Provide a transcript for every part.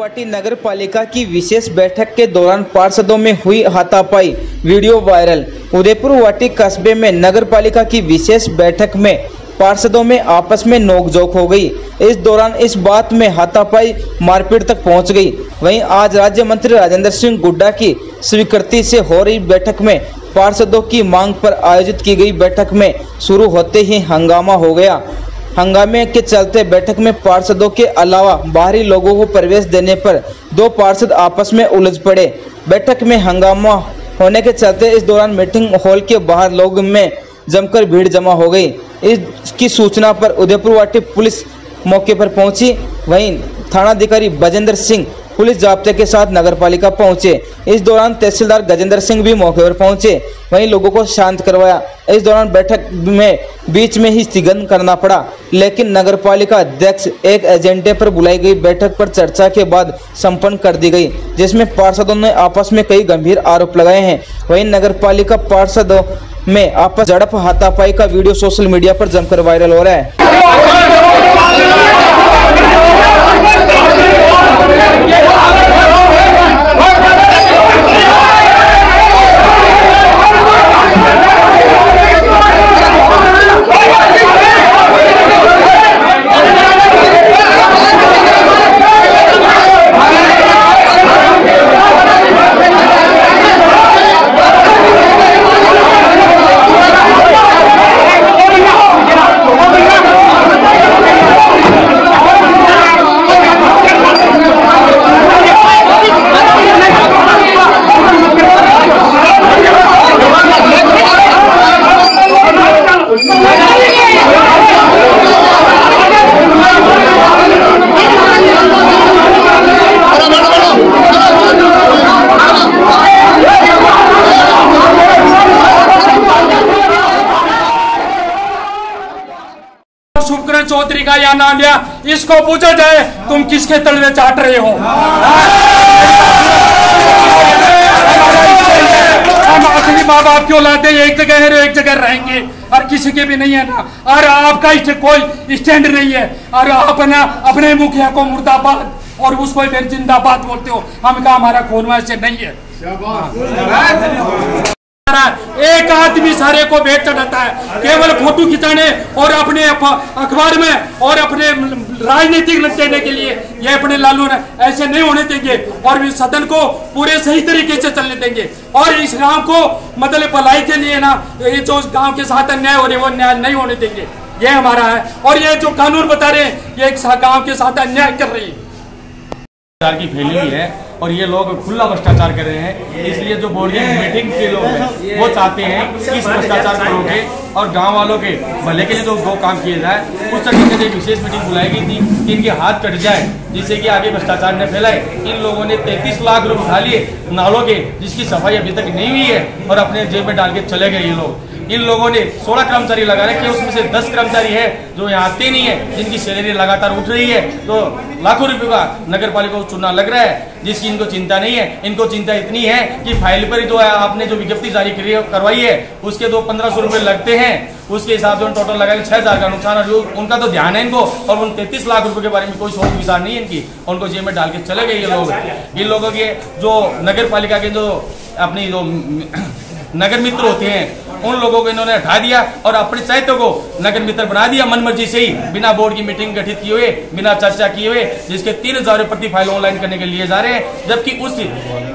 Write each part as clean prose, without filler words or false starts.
उदेपुरवाटी नगर पालिका की विशेष बैठक के दौरान पार्षदों में हुई हाथापाई, वीडियो वायरल। उदेपुरवाटी कस्बे में नगर पालिका की विशेष बैठक में पार्षदों में आपस में नोकझोंक हो गई। इस दौरान इस बात में हाथापाई मारपीट तक पहुंच गई। वहीं आज राज्य मंत्री राजेंद्र सिंह गुड्डा की स्वीकृति से हो रही बैठक में पार्षदों की मांग पर आयोजित की गई बैठक में शुरू होते ही हंगामा हो गया। हंगामे के चलते बैठक में पार्षदों के अलावा बाहरी लोगों को प्रवेश देने पर दो पार्षद आपस में उलझ पड़े। बैठक में हंगामा होने के चलते इस दौरान मीटिंग हॉल के बाहर लोगों में जमकर भीड़ जमा हो गई। इसकी सूचना पर उदेपुरवाटी पुलिस मौके पर पहुंची। वहीं थानाधिकारी बजेंद्र सिंह पुलिस जाब्ते के साथ नगरपालिका पहुंचे। इस दौरान तहसीलदार गजेंद्र सिंह भी मौके पर पहुंचे, वहीं लोगों को शांत करवाया। इस दौरान बैठक में बीच में ही स्थगन करना पड़ा, लेकिन नगरपालिका अध्यक्ष एक एजेंडे पर बुलाई गई बैठक पर चर्चा के बाद संपन्न कर दी गई, जिसमें पार्षदों ने आपस में कई गंभीर आरोप लगाए हैं। वहीं नगरपालिका पार्षदों में आपस झड़प हाथापाई का वीडियो सोशल मीडिया पर जमकर वायरल हो रहा है। शुभकरण चौधरी का या नाम लिया, इसको पूछा जाए तुम किसके तलवे चाट रहे हो। हम आखिरी माँ बाप की औलाद है, एक जगह है एक जगह रहेंगे और किसी के भी नहीं है ना। और आपका कोई स्टैंड नहीं है और आप ना अपने मुखिया को मुर्दाबाद और उसको फिर जिंदाबाद बोलते हो। हम कहा हमारा खोलवा से नहीं है। एक आदमी सारे को भेंट चढ़ाता है केवल फोटो खिंचाने और अपने अखबार में और अपने राजनीतिक लग देने के लिए। ये अपने लालू ने ऐसे नहीं होने देंगे और इस सदन को पूरे सही तरीके से चलने देंगे। और इस गांव को मतलब भलाई के लिए ना, ये जो गांव के साथ अन्याय हो रहे वो न्याय नहीं होने देंगे। ये हमारा है। और ये जो कानून बता रहे हैं ये गांव के साथ अन्याय कर रही है की फैली हुई है और ये लोग खुला भ्रष्टाचार कर रहे हैं। इसलिए जो बोर्ड की मीटिंग के लोग हैं वो चाहते हैं कि इस भ्रष्टाचार को रोके और गांव वालों के भले के लिए जो वो काम किए जाए उस तरीके से एक विशेष मीटिंग बुलाई गई थी कि इनके हाथ कट जाए जिससे कि आगे भ्रष्टाचार न फैलाए। इन लोगों ने 33 लाख रुपए उठा लिए नालों के, जिसकी सफाई अभी तक नहीं हुई है और अपने जेब में डाल के चले गए ये लोग। इन लोगों ने 16 कर्मचारी लगा रखे, उसमें से 10 कर्मचारी है जो यहाँ आते नहीं है, जिनकी सैलरी लगातार उठ रही है। तो लाखों रुपए का नगर पालिका को चुनाव लग रहा है, जिसकी इनको चिंता नहीं है। इनको चिंता इतनी है कि फाइल पर जो आपने जो विज्ञप्ति जारी करवाई है उसके तो 1500 रुपए लगते हैं, उसके हिसाब से टोटल लगा 6000 का नुकसान है। उनका तो ध्यान है इनको और उन 33 लाख रुपए के बारे में कोई सोच विचार नहीं है इनकी। उनको जेब में डाल के चले गए ये लोग। इन लोगों के जो नगर पालिका के जो अपनी जो नगर मित्र होते हैं उन लोगों को इन्होंने हटा दिया और अपने चैत्य को नगर मित्र बना दिया मनमर्जी से ही, बिना बोर्ड की मीटिंग गठित किए हुए, बिना चर्चा किए हुए, जिसके 3000 रुपए प्रति फाइल ऑनलाइन करने के लिए जा रहे हैं। जबकि उस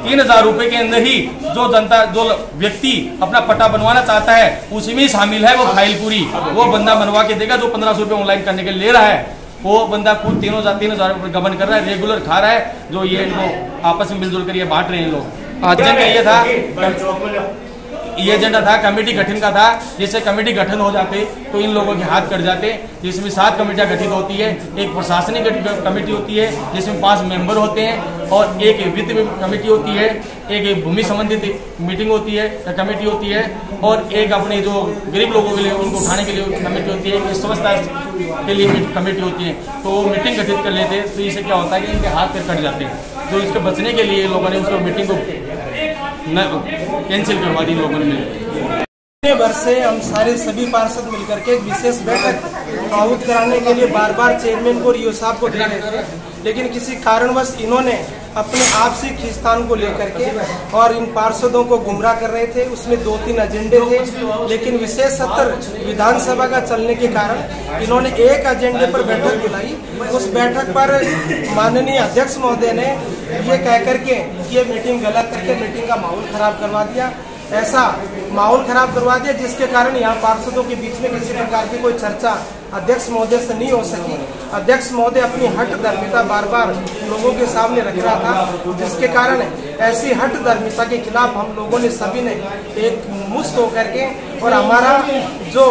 3000 रुपए के अंदर ही जो जनता जो व्यक्ति अपना पट्टा बनवाना चाहता है उसी में शामिल है वो फाइल पूरी वो बंदा बनवा के देगा जो 1500 रुपए ऑनलाइन करने के लिए ले रहा है। वो बंदा खुद 3000 रुपए गबन कर रहा है, रेगुलर खा रहा है, जो ये इनको आपस में मिलजुल कर ये बांट रहे हैं लोग। आज ये था ये एजेंडा था कमेटी गठन का था, जिससे कमेटी गठन हो जाते तो इन लोगों के हाथ कट जाते। जिसमें 7 कमेटियां गठित होती है, एक प्रशासनिक कमेटी होती है जिसमें 5 मेंबर होते हैं और एक वित्त कमेटी होती है, एक भूमि संबंधित मीटिंग होती है कमेटी होती है और एक अपने जो गरीब लोगों के लिए उनको उठाने के लिए कमेटी होती है, एक स्वच्छता के लिए कमेटी होती है। तो वो मीटिंग गठित कर लेते तो इससे क्या होता है कि इनके हाथ कट जाते हैं। तो इसके बचने के लिए लोगों ने उसको मीटिंग को कैंसिल करवा दी लोगों ने मिलकर। भर से हम सारे सभी पार्षद मिलकर के एक विशेष बैठक आहूत कराने के लिए बार बार चेयरमैन को और ईओ साहब को दे रहे थे, लेकिन किसी कारणवश इन्होंने अपने आपसी खींचतान को लेकर के और इन पार्षदों को गुमराह कर रहे थे। उसमें 2-3 एजेंडे थे, लेकिन विशेष सत्र विधानसभा का चलने के कारण इन्होंने एक एजेंडे पर बैठक बुलाई। उस बैठक पर माननीय अध्यक्ष महोदय ने ये कह करके ये मीटिंग गलत करके मीटिंग का माहौल खराब करवा दिया। ऐसा माहौल खराब करवा दिया जिसके कारण यहाँ पार्षदों के बीच में किसी प्रकार की कोई चर्चा अध्यक्ष महोदय से नहीं हो सकी। अध्यक्ष महोदय अपनी हठ धर्मिता बार बार लोगों के सामने रख रहा था, जिसके कारण ऐसी हठ धर्मिता के खिलाफ हम लोगों ने सभी ने एक मुश्त होकर के और हमारा जो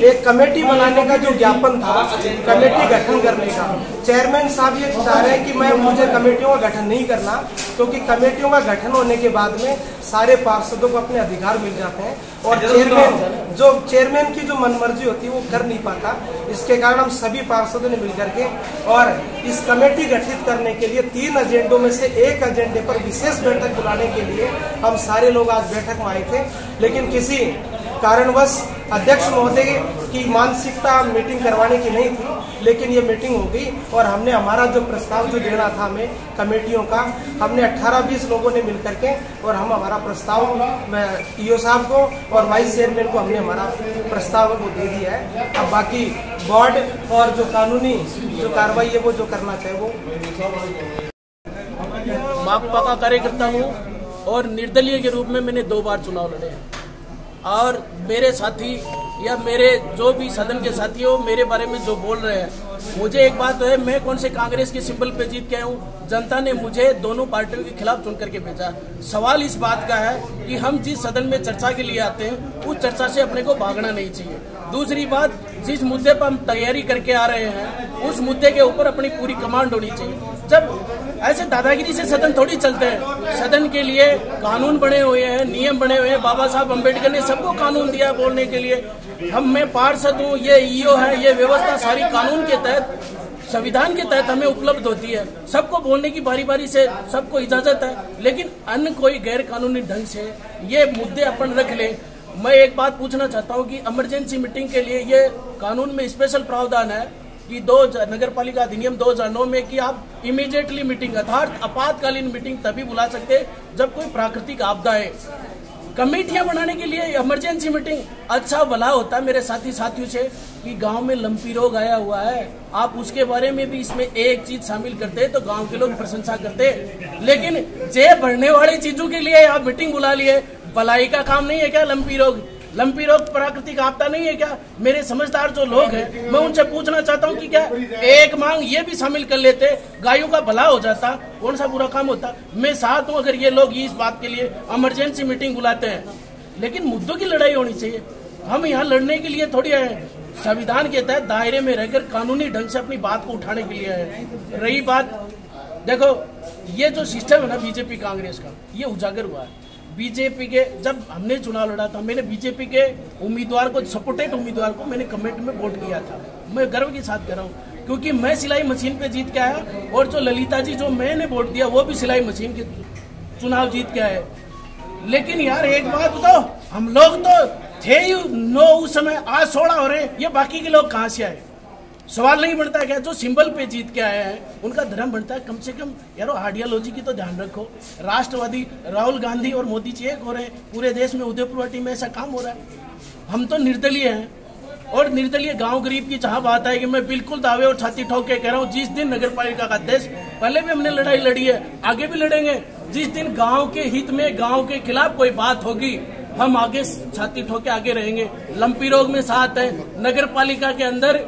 एक कमेटी बनाने का जो ज्ञापन था, कमेटी गठन करने का, चेयरमैन साहब ये चाह रहे हैं कि मुझे कमेटियों का गठन नहीं करना, क्योंकि कमेटियों का गठन होने के बाद में सारे पार्षदों को अपने अधिकार मिल जाते हैं और चेयरमैन की जो मनमर्जी होती है वो कर नहीं पाता। इसके कारण हम सभी पार्षदों ने मिलकर के और इस कमेटी गठित करने के लिए 3 एजेंडों में से एक एजेंडे पर विशेष बैठक बुलाने के लिए हम सारे लोग आज बैठक में आए थे। लेकिन किसी कारणवश अध्यक्ष महोदय की मानसिकता मीटिंग करवाने की नहीं थी, लेकिन ये मीटिंग हो गई और हमने हमारा जो प्रस्ताव जो देना था हमें कमेटियों का, हमने 18-20 लोगों ने मिलकर के और हम हमारा प्रस्ताव ईओ साहब को और वाइस चेयरमैन को हमने हमारा प्रस्ताव वो दे दिया है। अब बाकी बोर्ड और जो कानूनी जो कार्रवाई है वो जो करना चाहे वो। माकपा का कार्यकर्ता हूँ और निर्दलीय के रूप में मैंने 2 बार चुनाव लड़े हैं और मेरे साथी या मेरे जो भी सदन के साथी हो मेरे बारे में जो बोल रहे हैं, मुझे एक बात तो है, मैं कौन से कांग्रेस के सिंबल पे जीत के आया हूँ। जनता ने मुझे दोनों पार्टियों के खिलाफ चुन करके भेजा। सवाल इस बात का है कि हम जिस सदन में चर्चा के लिए आते हैं उस चर्चा से अपने को भागना नहीं चाहिए। दूसरी बात, जिस मुद्दे पर हम तैयारी करके आ रहे हैं उस मुद्दे के ऊपर अपनी पूरी कमांड होनी चाहिए। जब ऐसे दादागिरी से सदन थोड़ी चलते हैं, सदन के लिए कानून बने हुए हैं, नियम बने हुए हैं। बाबा साहब अम्बेडकर ने सबको कानून दिया बोलने के लिए। मैं पार्षद हूँ, ये ईओ है, ये व्यवस्था सारी कानून के तहत, संविधान के तहत हमें उपलब्ध होती है। सबको बोलने की बारी बारी से सबको इजाजत है, लेकिन अन्य कोई गैर कानूनी ढंग से ये मुद्दे अपन रख ले। मैं एक बात पूछना चाहता हूँ कि इमरजेंसी मीटिंग के लिए ये कानून में स्पेशल प्रावधान है कि नगर पालिका अधिनियम 2009 में कि आप इमीडिएटली मीटिंग अर्थात आपातकालीन मीटिंग तभी बुला सकते हैं जब कोई प्राकृतिक आपदा है। कमेटियां बनाने के लिए इमरजेंसी मीटिंग अच्छा भला होता है। मेरे साथियों से कि गांव में लंपी रोग आया हुआ है, आप उसके बारे में भी इसमें एक चीज शामिल करते तो गांव के लोग प्रशंसा करते। लेकिन जे बढ़ने वाली चीजों के लिए आप मीटिंग बुला लिए, भलाई का काम नहीं है क्या? लंपी रोग प्राकृतिक आपदा नहीं है क्या? मेरे समझदार जो लोग हैं मैं उनसे पूछना चाहता हूं कि क्या एक मांग ये भी शामिल कर लेते, गायों का भला हो जाता, कौन सा बुरा काम होता। मैं साथ हूं अगर ये लोग इस बात के लिए इमरजेंसी मीटिंग बुलाते हैं, लेकिन मुद्दों की लड़ाई होनी चाहिए। हम यहाँ लड़ने के लिए थोड़ी आए, संविधान के तहत दायरे में रहकर कानूनी ढंग से अपनी बात को उठाने के लिए आए। रही बात, देखो ये जो सिस्टम है ना बीजेपी कांग्रेस का, ये उजागर हुआ है। बीजेपी के जब हमने चुनाव लड़ा था, मैंने बीजेपी के उम्मीदवार को, सपोर्टेड उम्मीदवार को मैंने कमेटी में वोट किया था। मैं गर्व के साथ कह रहा हूँ क्योंकि मैं सिलाई मशीन पे जीत के आया और जो ललिता जी जो मैंने वोट दिया वो भी सिलाई मशीन के चुनाव जीत के आए। लेकिन यार एक बात बताओ, हम लोग तो थे ही 9 उस समय, आज 16 हो रहे, ये बाकी के लोग कहाँ से आए? सवाल नहीं बनता क्या? जो सिंबल पे जीत के आए हैं उनका धर्म बनता है कम से कम यारो आइडियोलॉजी की तो ध्यान रखो। राष्ट्रवादी राहुल गांधी और मोदी जी एक हो रहे हैं, पूरे देश में उदयपुर में ऐसा काम हो रहा है। हम तो निर्दलीय हैं और निर्दलीय गांव गरीब की जहां बात है कि मैं बिल्कुल दावे और छाती ठोक के कह रहा हूं, जिस दिन नगर पालिका का अध्यक्ष, पहले भी हमने लड़ाई लड़ी है, आगे भी लड़ेंगे। जिस दिन गाँव के हित में, गाँव के खिलाफ कोई बात होगी, हम आगे छाती ठोक के आगे रहेंगे। लंपी रोग में साथ है, नगर पालिका के अंदर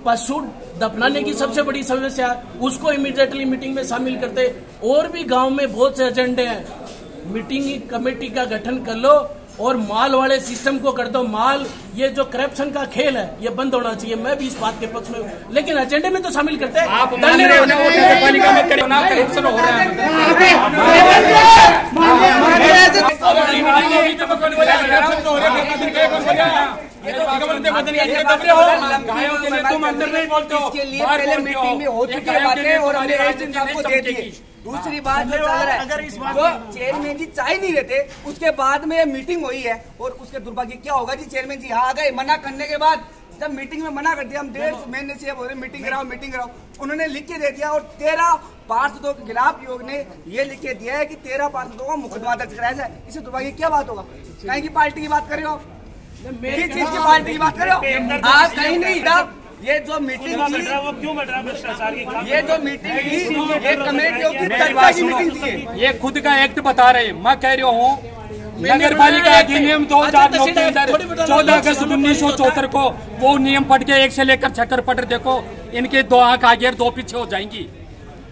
पशु दफनाने की सबसे बड़ी समस्या, उसको इमीडिएटली मीटिंग में शामिल करते। और भी गांव में बहुत से एजेंडे हैं, मीटिंग कमेटी का गठन कर लो और माल वाले सिस्टम को कर दो। माल, ये जो करप्शन का खेल है ये बंद होना चाहिए। मैं भी इस बात के पक्ष में हूँ, लेकिन एजेंडे में तो शामिल करते हैं। आप इसके लिए पहले मीटिंग में हो चुकी है बातें और हमने राष्ट्रीय साहब को दे दी। दूसरी बात जो चल रहा है, जो चेयरमैन जी चाह नहीं रहते, उसके बाद में मीटिंग हुई है और उसके दुर्भाग्य क्या होगा जी, चेयरमैन जी यहाँ आ गए, मना करने के बाद जब मीटिंग में मना कर दिया, हम 1.5 महीने से बोल रहे मीटिंग कराओ, उन्होंने लिख के दे दिया और 13 पार्षदों के खिलाफ योग ने ये लिख के दिया है कि 13 पार्षदों को मुकदमा दर्ज कराया जाए। इसे दुर्भाग्य क्या बात होगा? कहीं की पार्टी की बात कर रहे हो, किस चीज की पार्टी की बात कर रहे हो आप? कहीं नहीं। ये जो मीटिंग थी, क्यों बढ़ रहा भ्रष्टाचार की? ये जो मीटिंग थी, ये कमेटियों की चर्चा की मीटिंग थी। ये खुद का एक्ट बता रहे हैं। मैं कह रहा हूँ नगर पालिका अधिनियम 2009 के अंदर 14 अगस्त 1974 को वो नियम पढ़ के 1 से लेकर 6 पढ़ देखो, इनके 2 आंख आगे और 2 पीछे हो जाएंगी।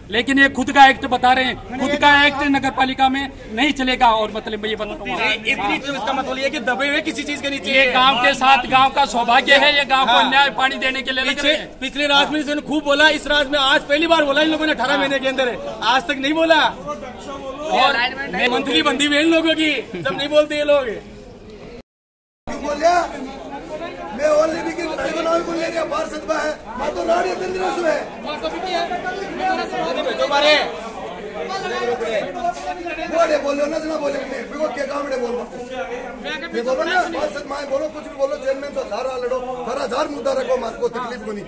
लेकिन ये खुद का एक्ट बता रहे हैं, खुद का एक्ट नगर पालिका में नहीं चलेगा। और मतलब ये बताता हूँ, इतनी तो इसका मतलब ये कि दबे हुए किसी चीज के नीचे। ये गांव के साथ गांव का सौभाग्य है, ये गांव को न्याय पानी देने के लिए। पिछले राज में इन्होंने खूब बोला, इस राज में आज पहली बार बोला इन लोगों ने 18 महीने के अंदर, आज तक नहीं बोला। और मंथली बंदी हुई इन लोगों की, जब नहीं बोलते ये लोग। मैं ऑलरेडी की लड़ाई बनाओ को ले रहा पार्षद में है, मैं तो राड़ी दिन से है बोले बोलो ना जना बोले बिगो के कामड़े बोल मैं बोलो ना पार्षद मां बोलो कुछ भी बोलो, चेयरमैन तो सारा लड़ो, सारा 1000 मुद्दा रखो, मार को तकलीफ को नहीं।